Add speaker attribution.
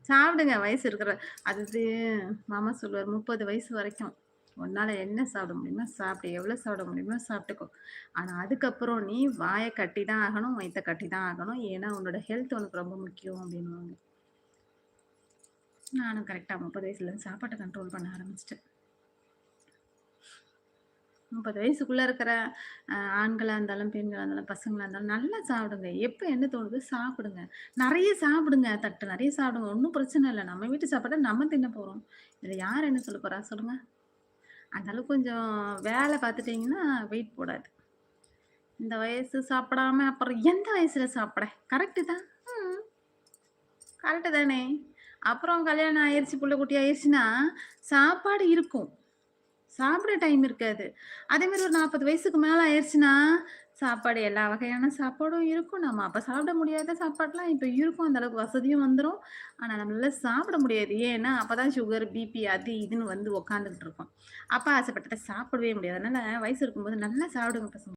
Speaker 1: சாப்பிடுங்க வயசு இருக்கிற அது மாமா சொல்லுவாரு 30 வயசு வரைக்கும் உன்னால என்ன சாப்பிட முடியுமோ சாப்பிடு. எவ்வளோ சாப்பிட முடியுமோ சாப்பிட்டுக்கோ. ஆனா அதுக்கப்புறம் நீ வாய கட்டி தான் ஆகணும், வயித்த கட்டி தான் ஆகணும். ஏன்னா உன்னோட ஹெல்த் உனக்கு ரொம்ப முக்கியம் அப்டின்னுவாங்க. நானும் கரெக்ட்டா 30 வயசுலேருந்து சாப்பாட்ட கண்ட்ரோல் பண்ண ஆரம்பிச்சுட்டேன். 30 வயசுக்குள்ள இருக்கிற ஆண்களா இருந்தாலும், பெண்களா இருந்தாலும், பசங்களா இருந்தாலும் நல்லா சாப்பிடுங்க. எப்ப என்ன தோணுதோ சாப்பிடுங்க. நெறைய சாப்பிடுங்க. தட்டு நெறைய சாப்பிடுங்க. ஒண்ணும் பிரச்சனை இல்ல. நம்ம வீட்டு சாப்பாட்ட நம்ம தின்ன போறோம். இதுல யார் என்ன சொல்ல போறா சொல்லுங்க? அந்த அளவுக்கு கொஞ்சம் வேல பார்த்துட்டீங்கன்னா, வெயிட் போடாது. இந்த வயசு சாப்பிடாம அப்புறம் எந்த வயசுல சாப்பிட? கரெக்ட்டு தான். ம். கரெக்ட்டு தானே! அப்புறம் கல்யாணம் ஆயிருச்சு, புள்ள குட்டி ஆயிருச்சுன்னா, சாப்பாடு இருக்கும். சாப்பிட டைம் இருக்காது. அதேமாரி ஒரு 40 வயசுக்கு மேல ஆயிருச்சுன்னா, சாப்பாடு எல்லா வகையான சாப்பாடும் இருக்கும். நம்ம அப்ப சாப்பிட முடியாத சாப்பாடுலாம் இப்ப இருக்கும். அந்த அளவுக்கு வசதியும் வந்துரும். ஆனா நம்மளால சாப்பிட முடியாது. ஏன்னா, அப்பதான் சுகர், பிபி அது இதுன்னு வந்து உட்காந்துக்கிட்டு இருக்கும். அப்ப ஆசைப்பட்டத சாப்பிடவே முடியாது. அதனால வயசு இருக்கும்போது நல்லா சாப்பிடுங்க பசங்க.